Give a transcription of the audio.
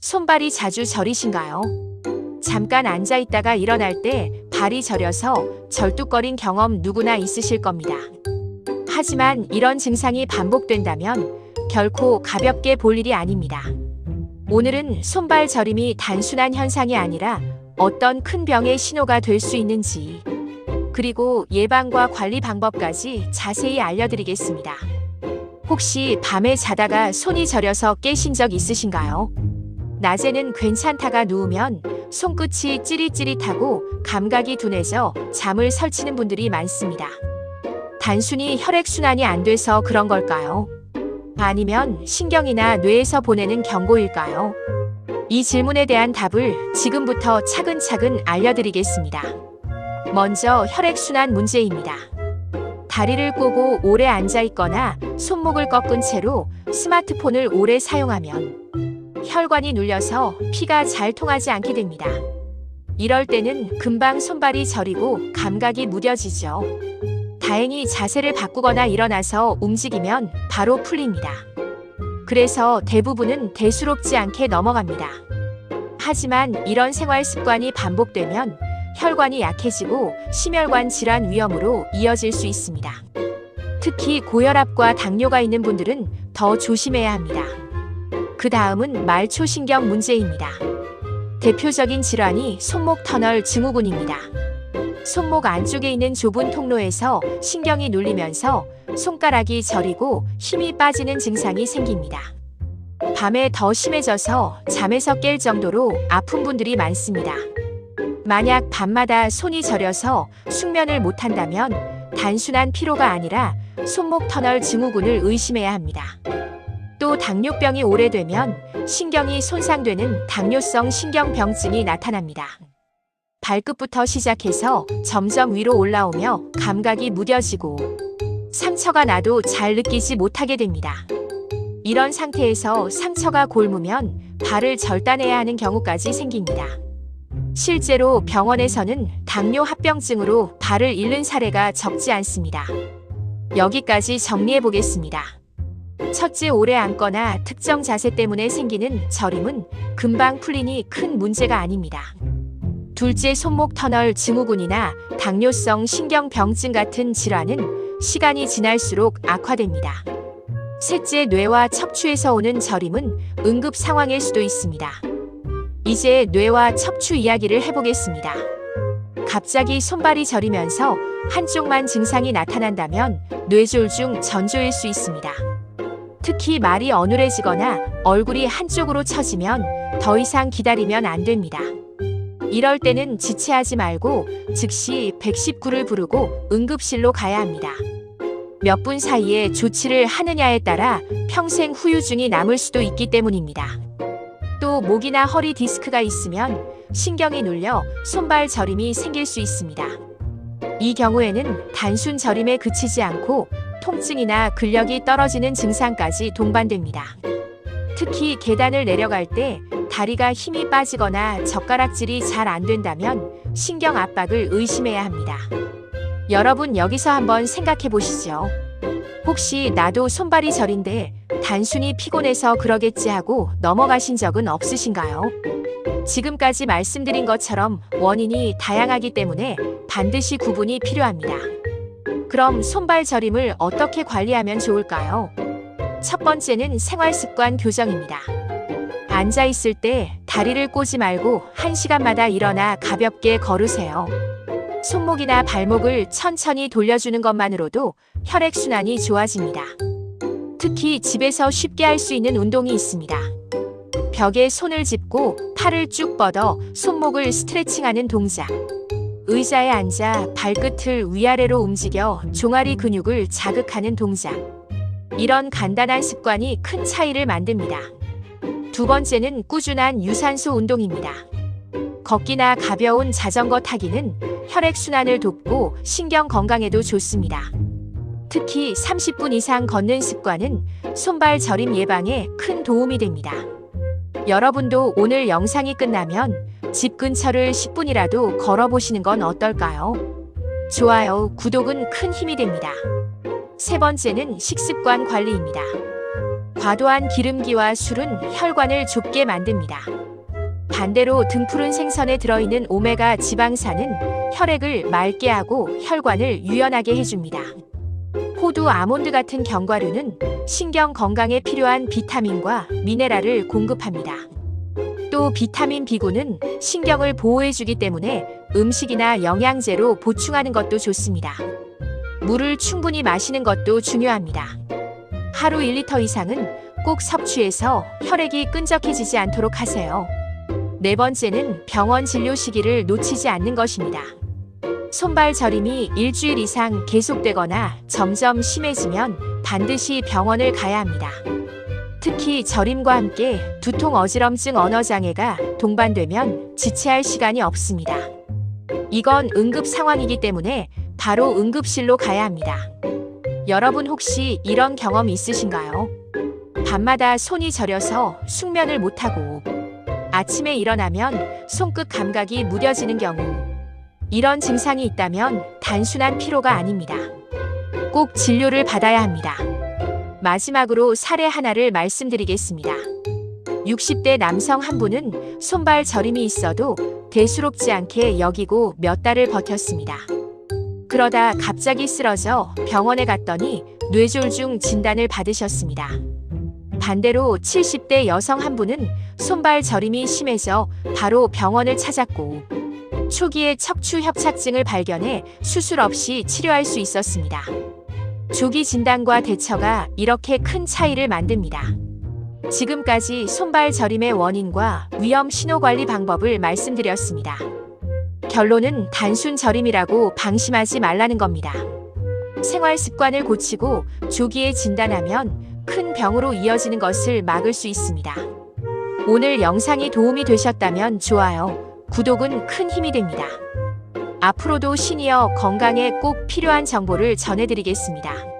손발이 자주 저리신가요? 잠깐 앉아있다가 일어날 때 발이 저려서 절뚝거린 경험 누구나 있으실 겁니다. 하지만 이런 증상이 반복된다면 결코 가볍게 볼 일이 아닙니다. 오늘은 손발 저림이 단순한 현상이 아니라 어떤 큰 병의 신호가 될 수 있는지, 그리고 예방과 관리 방법까지 자세히 알려드리겠습니다. 혹시 밤에 자다가 손이 저려서 깨신 적 있으신가요? 낮에는 괜찮다가 누우면 손끝이 찌릿찌릿하고 감각이 둔해져 잠을 설치는 분들이 많습니다. 단순히 혈액순환이 안 돼서 그런 걸까요? 아니면 신경이나 뇌에서 보내는 경고일까요? 이 질문에 대한 답을 지금부터 차근차근 알려드리겠습니다. 먼저 혈액순환 문제입니다. 다리를 꼬고 오래 앉아있거나 손목을 꺾은 채로 스마트폰을 오래 사용하면 혈관이 눌려서 피가 잘 통하지 않게 됩니다. 이럴 때는 금방 손발이 저리고 감각이 무뎌지죠. 다행히 자세를 바꾸거나 일어나서 움직이면 바로 풀립니다. 그래서 대부분은 대수롭지 않게 넘어갑니다. 하지만 이런 생활 습관이 반복되면 혈관이 약해지고 심혈관 질환 위험으로 이어질 수 있습니다. 특히 고혈압과 당뇨가 있는 분들은 더 조심해야 합니다. 그 다음은 말초신경 문제입니다. 대표적인 질환이 손목 터널 증후군입니다. 손목 안쪽에 있는 좁은 통로에서 신경이 눌리면서 손가락이 저리고 힘이 빠지는 증상이 생깁니다. 밤에 더 심해져서 잠에서 깰 정도로 아픈 분들이 많습니다. 만약 밤마다 손이 저려서 숙면을 못한다면 단순한 피로가 아니라 손목 터널 증후군을 의심해야 합니다. 또 당뇨병이 오래되면 신경이 손상되는 당뇨성 신경병증이 나타납니다. 발끝부터 시작해서 점점 위로 올라오며 감각이 무뎌지고 상처가 나도 잘 느끼지 못하게 됩니다. 이런 상태에서 상처가 골무면 발을 절단해야 하는 경우까지 생깁니다. 실제로 병원에서는 당뇨 합병증으로 발을 잃는 사례가 적지 않습니다. 여기까지 정리해 보겠습니다. 첫째, 오래 앉거나 특정 자세 때문에 생기는 저림은 금방 풀리니 큰 문제가 아닙니다. 둘째, 손목 터널 증후군이나 당뇨성 신경병증 같은 질환은 시간이 지날수록 악화됩니다. 셋째, 뇌와 척추에서 오는 저림은 응급 상황일 수도 있습니다. 이제 뇌와 척추 이야기를 해보겠습니다. 갑자기 손발이 저리면서 한쪽만 증상이 나타난다면 뇌졸 중 전조일 수 있습니다. 특히 말이 어눌해지거나 얼굴이 한쪽으로 처지면 더 이상 기다리면 안 됩니다. 이럴 때는 지체하지 말고 즉시 119를 부르고 응급실로 가야 합니다. 몇 분 사이에 조치를 하느냐에 따라 평생 후유증이 남을 수도 있기 때문입니다. 또 목이나 허리 디스크가 있으면 신경이 눌려 손발 저림이 생길 수 있습니다. 이 경우에는 단순 저림에 그치지 않고 통증이나 근력이 떨어지는 증상까지 동반됩니다. 특히 계단을 내려갈 때 다리가 힘이 빠지거나 젓가락질이 잘 안 된다면 신경 압박을 의심해야 합니다. 여러분, 여기서 한번 생각해 보시죠. 혹시 나도 손발이 저린데 단순히 피곤해서 그러겠지 하고 넘어가신 적은 없으신가요? 지금까지 말씀드린 것처럼 원인이 다양하기 때문에 반드시 구분이 필요합니다. 그럼 손발 저림을 어떻게 관리하면 좋을까요? 첫 번째는 생활습관 교정입니다. 앉아있을 때 다리를 꼬지 말고 1시간마다 일어나 가볍게 걸으세요. 손목이나 발목을 천천히 돌려주는 것만으로도 혈액순환이 좋아집니다. 특히 집에서 쉽게 할 수 있는 운동이 있습니다. 벽에 손을 짚고 팔을 쭉 뻗어 손목을 스트레칭하는 동작. 의자에 앉아 발끝을 위아래로 움직여 종아리 근육을 자극하는 동작. 이런 간단한 습관이 큰 차이를 만듭니다. 두 번째는 꾸준한 유산소 운동입니다. 걷기나 가벼운 자전거 타기는 혈액순환을 돕고 신경 건강에도 좋습니다. 특히 30분 이상 걷는 습관은 손발 저림 예방에 큰 도움이 됩니다. 여러분도 오늘 영상이 끝나면 집 근처를 10분이라도 걸어보시는 건 어떨까요? 좋아요, 구독은 큰 힘이 됩니다. 세 번째는 식습관 관리입니다. 과도한 기름기와 술은 혈관을 좁게 만듭니다. 반대로 등푸른 생선에 들어있는 오메가 지방산은 혈액을 맑게 하고 혈관을 유연하게 해줍니다. 호두, 아몬드 같은 견과류는 신경 건강에 필요한 비타민과 미네랄을 공급합니다. 또 비타민 B군은 신경을 보호해주기 때문에 음식이나 영양제로 보충하는 것도 좋습니다. 물을 충분히 마시는 것도 중요합니다. 하루 1리터 이상은 꼭 섭취해서 혈액이 끈적해지지 않도록 하세요. 네 번째는 병원 진료 시기를 놓치지 않는 것입니다. 손발 저림이 일주일 이상 계속되거나 점점 심해지면 반드시 병원을 가야 합니다. 특히 저림과 함께 두통, 어지럼증, 언어장애가 동반되면 지체할 시간이 없습니다. 이건 응급 상황이기 때문에 바로 응급실로 가야 합니다. 여러분 혹시 이런 경험 있으신가요? 밤마다 손이 저려서 숙면을 못하고 아침에 일어나면 손끝 감각이 무뎌지는 경우, 이런 증상이 있다면 단순한 피로가 아닙니다. 꼭 진료를 받아야 합니다. 마지막으로 사례 하나를 말씀드리겠습니다. 60대 남성 한 분은 손발 저림이 있어도 대수롭지 않게 여기고 몇 달을 버텼습니다. 그러다 갑자기 쓰러져 병원에 갔더니 뇌졸중 진단을 받으셨습니다. 반대로 70대 여성 한 분은 손발 저림이 심해져 바로 병원을 찾았고 초기에 척추 협착증을 발견해 수술 없이 치료할 수 있었습니다. 조기 진단과 대처가 이렇게 큰 차이를 만듭니다. 지금까지 손발 저림의 원인과 위험 신호 관리 방법을 말씀드렸습니다. 결론은 단순 저림이라고 방심하지 말라는 겁니다. 생활 습관을 고치고 조기에 진단하면 큰 병으로 이어지는 것을 막을 수 있습니다. 오늘 영상이 도움이 되셨다면 좋아요, 구독은 큰 힘이 됩니다. 앞으로도 시니어 건강에 꼭 필요한 정보를 전해드리겠습니다.